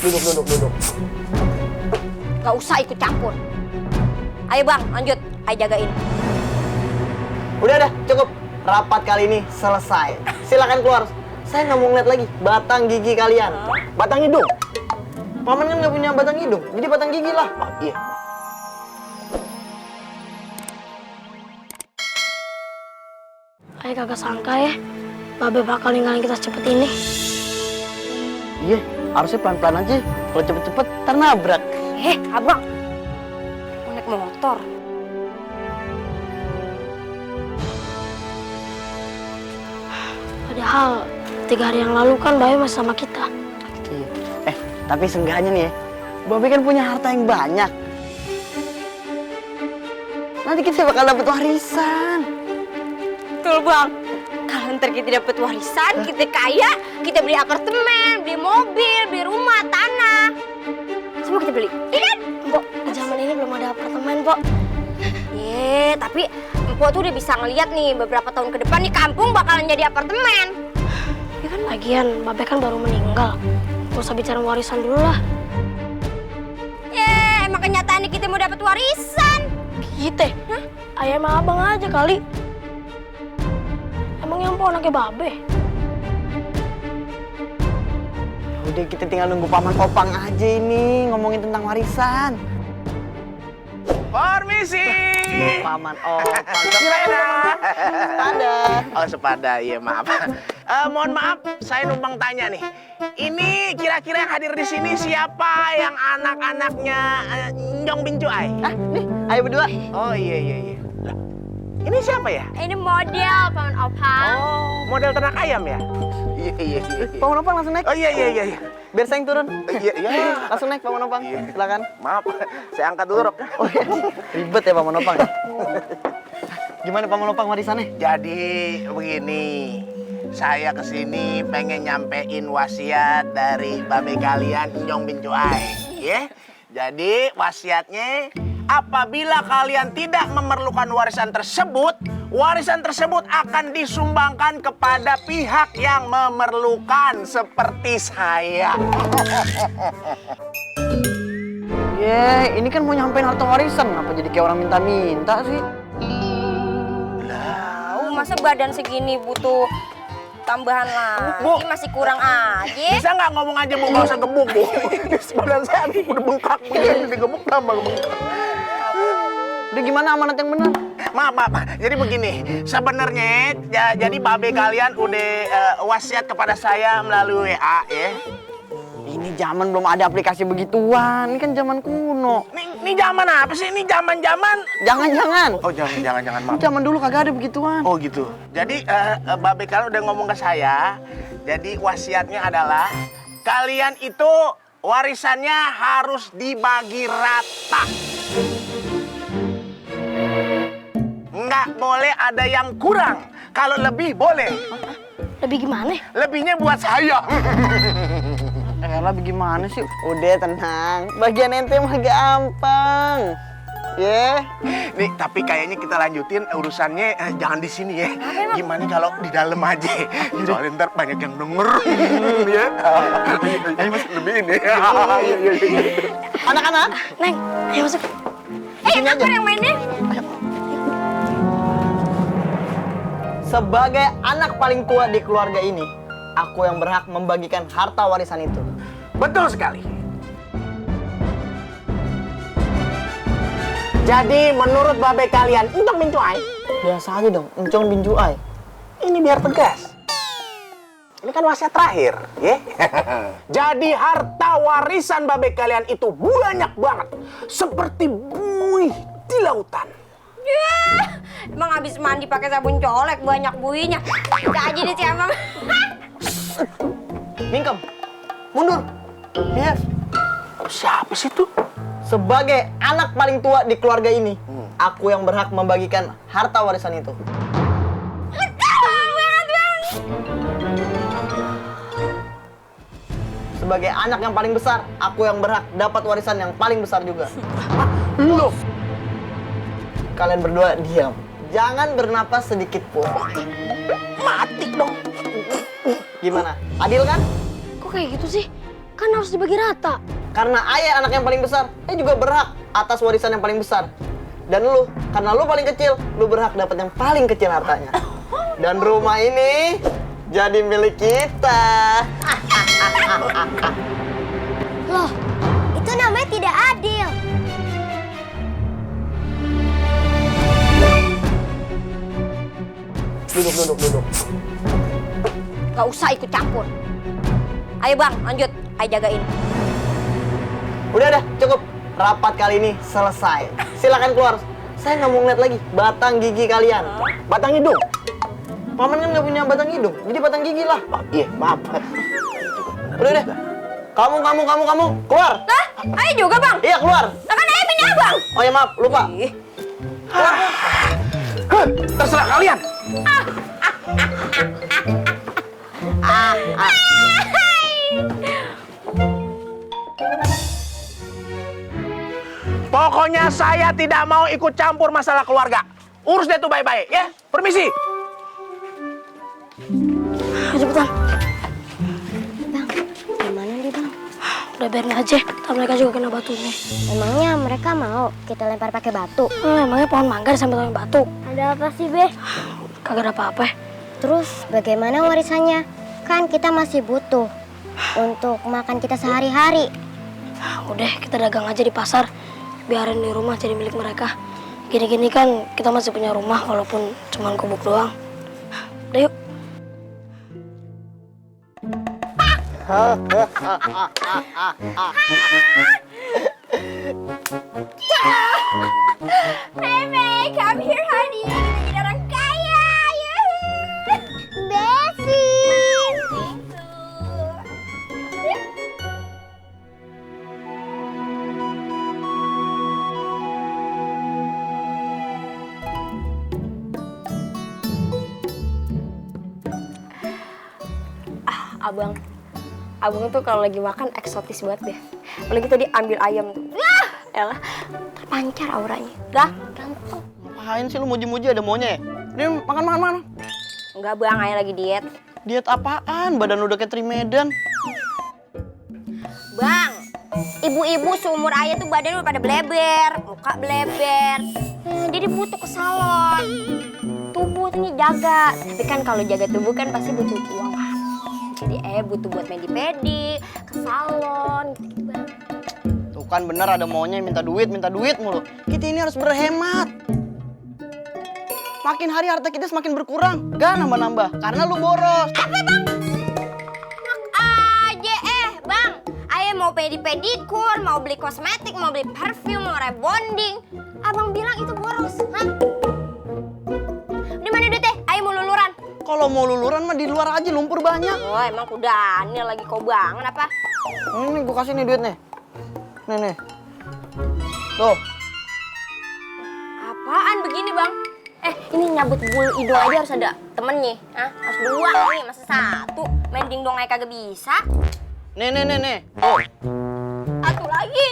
Duduk. Gak usah ikut campur. Ayo bang, lanjut. Ayo jagain. Udah, cukup. Rapat kali ini selesai. Silakan keluar. Saya nggak mau ngeliat lagi batang gigi kalian. Batang hidung. Paman kan nggak punya batang hidung, jadi batang gigi lah. Oh, iya. Ayo kagak sangka ya, Babe bakal ninggalin kita cepet ini. Iya, harusnya pelan-pelan aja. Kalau cepet-cepet, ntar nabrak. Abang. Mau naik motor. Padahal 3 hari yang lalu kan Babe masih sama kita. Iya. Tapi seenggaknya nih ya, Babe kan punya harta yang banyak. Nanti kita bakal dapet warisan. Betul bang. Kalau ntar kita dapet warisan, kita kaya, kita beli apartemen, beli mobil, beli rumah, tanah. Semua kita beli. Iya kan? Mbok, di zaman ini belum ada apartemen, Mbok. Tapi Mpok tuh udah bisa ngeliat nih beberapa tahun ke depan nih kampung bakalan jadi apartemen. Ya kan? Lagian, Babe kan baru meninggal. Gak usah bicara warisan dulu lah. Emang kenyataannya kita mau dapet warisan. Kita? Hah? Ayah sama abang aja kali. Emang yang Mpok anaknya Babe? Udah kita tinggal nunggu paman Opang aja ini ngomongin tentang warisan. Permisi. Paman Opang. Sepeda. Sepada. Oh, sepada. Iya, maaf. Mohon maaf, saya numpang tanya nih. Ini kira-kira yang hadir di sini siapa yang anak-anaknya Nyong Bincuai? Ah, nih, ayo berdua. Oh, iya. Lah, ini siapa ya? Ini model Paman Opang. Oh, model ternak ayam ya? Iya. Paman Opang langsung naik. Oh, iya. Biar saya yang turun. Iya. Langsung naik Paman Opang. Iya. Silakan. Maaf, saya angkat dulu roknya. Oh, iya. Ribet ya Paman Opang ya. Gimana Paman Opang warisannya? Jadi begini, saya kesini pengen nyampein wasiat dari babe kalian Nyong Bincuai, ya. Jadi wasiatnya, apabila kalian tidak memerlukan warisan tersebut akan disumbangkan kepada pihak yang memerlukan seperti saya. Ini kan mau nyampein harta warisan, apa jadi kayak orang minta-minta sih? Masa badan segini butuh tambahan lagi, Bu. masih kurang aja. Bisa nggak ngomong aja, Bu? Nggak usah gebuk, Bu. Badan saya udah bengkak, begini digebuk tambah bengkak. Udah gimana amanat yang benar? Maaf. Jadi begini, sebenarnya jadi babe kalian udah wasiat kepada saya melalui WA, ya. Ini zaman belum ada aplikasi begituan, ini kan zaman kuno. Ini zaman apa sih? Ini zaman-zaman. Jangan. Oh, jangan, maaf. Zaman dulu kagak ada begituan. Oh, gitu. Jadi babe kalian udah ngomong ke saya. Jadi wasiatnya adalah kalian itu warisannya harus dibagi rata. Nggak boleh ada yang kurang. Kalau lebih boleh. Lebih gimana? Lebihnya buat saya. Elah bagaimana sih? Udah tenang, bagian ente mah gampang. Nih, tapi kayaknya kita lanjutin urusannya jangan di sini ya. Gimana kalau di dalam aja? Soalnya ntar banyak yang denger. Ya. Ayo masuk lebih ini. Anak-anak, Neng, ayo masuk. Aku yang mainnya. sebagai anak paling tua di keluarga ini, aku yang berhak membagikan harta warisan itu. Betul sekali. Jadi menurut babe kalian, Entong Bincuai? Biasa aja dong, Encong Bincuai. Ini biar tegas. Ini kan wasiat terakhir, ya. Jadi harta warisan babe kalian itu banyak banget, seperti buih di lautan. Emang habis mandi pakai sabun colek banyak buihnya. Gak aja deh si Abang. Mingkem, mundur. Yes. Siapa sih tuh? Sebagai anak paling tua di keluarga ini, aku yang berhak membagikan harta warisan itu. Sebagai anak yang paling besar, aku yang berhak dapat warisan yang paling besar juga. Loh. Kalian berdua diam. Jangan bernapas sedikit pun. Mati dong. Gimana? Adil kan? Kok kayak gitu sih? Kan harus dibagi rata. Karena ayah anak yang paling besar, ayah juga berhak atas warisan yang paling besar. Dan lu, karena lu paling kecil, lu berhak dapat yang paling kecil hartanya. Dan rumah ini jadi milik kita. Loh, itu namanya tidak adil. Duduk. Gak usah ikut campur. Ayo bang, lanjut. Ayo jagain. Udah, cukup. Rapat kali ini selesai. Silakan keluar. Saya nggak mau ngeliat lagi batang gigi kalian. Batang hidung. Paman kan nggak punya batang hidung, jadi batang gigi lah. Iya, maaf. Udah deh. Kamu keluar. Lah, ayo juga bang. Iya keluar. Lah kan ayah punya abang. Oh ya maaf, lupa. Terserah kalian. Pokoknya saya tidak mau ikut campur masalah keluarga. Urus deh tuh baik-baik, ya. Permisi. Cepetan. Gimana nih bang? Udah biarin aja, ntar mereka juga kena batunya. Emangnya mereka mau kita lempar pakai batu? Emangnya pohon mangga sampai tolong batu? Ada apa sih Be? Kagak ada apa-apa. Terus bagaimana warisannya? Kan kita masih butuh untuk makan kita sehari-hari. Udah, kita dagang aja di pasar. Biarin di rumah jadi milik mereka. Gini-gini kan kita masih punya rumah walaupun cuma gubuk doang. Udah yuk. Meme, come here honey. Kita jadi orang kaya. Besi. Abang tuh kalau lagi makan eksotis banget deh. Apalagi tadi ambil ayam tuh. Wah, elah, terpancar auranya. Dah, ganteng. Ngapain sih lu muji-muji ada maunya ya? Ini makan. Enggak bang, ayah lagi diet. Diet apaan? Badan udah kayak Trimedan. Bang, ibu-ibu seumur ayah tuh badan udah pada bleber, muka bleber. Jadi butuh ke salon. Tubuh ini jaga. Tapi kan kalau jaga tubuh kan pasti butuh uang. Jadi butuh buat pedi-pedi, ke salon, gitu bang. Tuh kan bener ada maunya minta duit mulu. Kita ini harus berhemat. Makin hari harta kita semakin berkurang, gak nambah-nambah. Karena lu boros. Apa bang? Aja bang. Ayah mau pedi-pedikur, mau beli kosmetik, mau beli parfum, mau rebonding. Abang bilang itu boros, hah? Di mana duitnya? Ayah mau luluran. Kalau mau luluran mah di luar aja, lumpur banyak. Oh emang kuda ini lagi kau banget apa? Ini gue kasih nih duitnya. Nih. Tuh. Apaan begini bang? Ini nyabut bulu hidung aja harus ada temennya. Hah? Harus dua nih, masa satu. Main dingdong aja kagak bisa. Nih. Tuh. Satu lagi.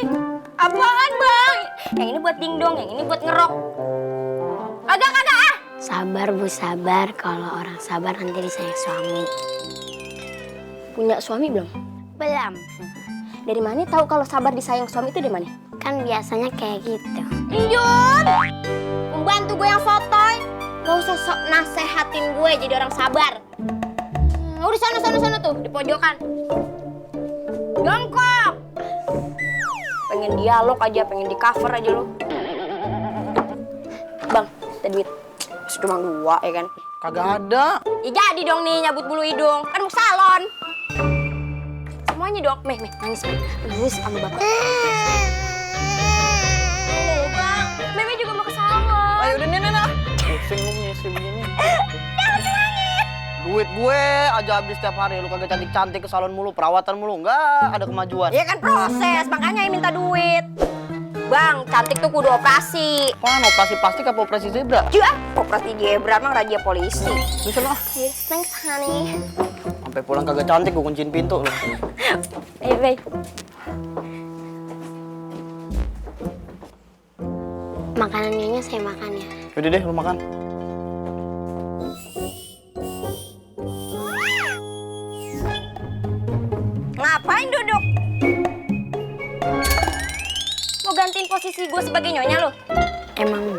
Apaan bang? Yang ini buat dingdong, yang ini buat ngerok. Kagak ah! Sabar Bu, sabar. Kalau orang sabar nanti disayang suami. Punya suami belum? Belum. Dari mana tahu kalau sabar disayang suami itu dari mana? Kan biasanya kayak gitu. Iyun! Pembantu gue yang sotoy. Gak usah sok nasehatin gue jadi orang sabar. Udah sana tuh, di pojokan. Jongkok! Pengen dialog aja, pengen di cover aja lu. Bang, ada duit. Cuma 2 ya kan? Kagak ada. Ya jadi dong nih nyabut bulu hidung. Kan mau salon. Semuanya dong. Meh, nangis. Nangis sama bapak. Oh, bang. Meme juga mau ke salon. Ayo udah nih. Pusing lu punya istri begini. Duit gue aja habis setiap hari. Lu kagak cantik-cantik ke salon mulu, perawatan mulu. Enggak ada kemajuan. Ya kan proses, makanya yang minta duit. Bang, cantik tuh kudu operasi. Apaan operasi plastik apa operasi zebra? Juga operasi zebra emang raja polisi. Bisa lah. Thanks, honey. Sampai pulang kagak cantik gue kunciin pintu lu. Baik. Makanannya saya makan ya. Yaudah deh, lu makan. Ngapain duduk? posisi gue sebagai nyonya lo? Emang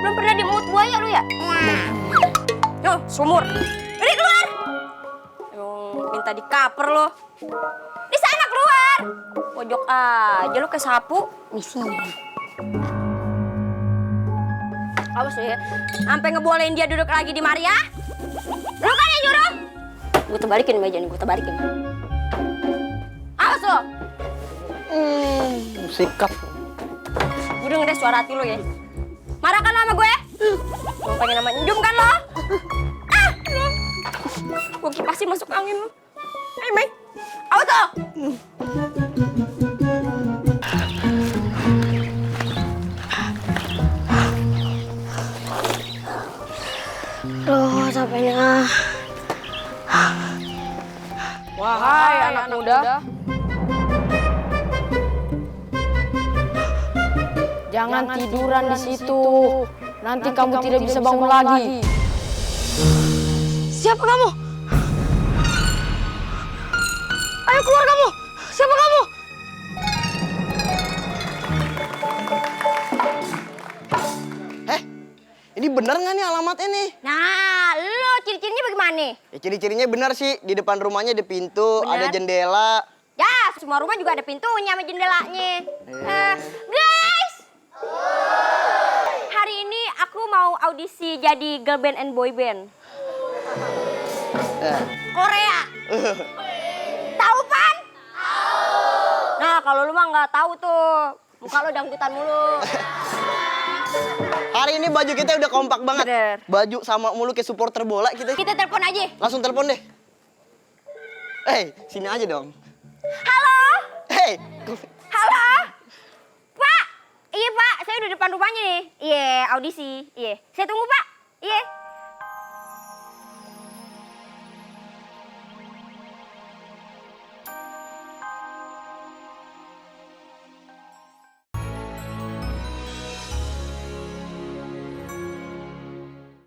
Belum pernah di mulut buaya lu ya? Yo, sumur. Ini keluar. Minta dikaper lo. Di sana keluar. Pojok aja lu kayak sapu. Misi. Awas lu ya. Sampai ngebolehin dia duduk lagi di mari ya. Lu kan yang nyuruh. Gue terbalikin meja nih, gue terbalikin. Awas lo. Sikap. Gue denger deh suara hati lu ya. Marah kan lo sama gue? Lo pengen nama Njum kan lo? Ah! Gue kipasin masuk angin lo. Ayo, Mei. Awas lo! Aduh, capeknya. Wahai anak muda, jangan tiduran di situ. Nanti kamu tidak bisa bangun lagi. Siapa kamu? Ayo keluar kamu. Siapa kamu? Ini bener nggak nih alamatnya nih? Nah, lo ciri-cirinya bagaimana? Ya ciri-cirinya bener sih. Di depan rumahnya ada pintu, Bener. ada jendela. Ya, semua rumah juga ada pintunya sama jendelanya. Guys! Hari ini aku mau audisi jadi girl band and boy band. Korea. Tahu Pan? Tahu. Nah, kalau lu mah nggak tahu tuh. Muka lu dangdutan mulu. Hari ini baju kita udah kompak banget. Bener. Baju sama mulu kayak supporter bola kita. Kita telepon aja. Langsung telepon deh. Sini aja dong. Halo? Hei, Halo? Pak? Iya Pak, saya udah depan rumahnya nih. Iya, audisi. Iya. Saya tunggu Pak. Iya.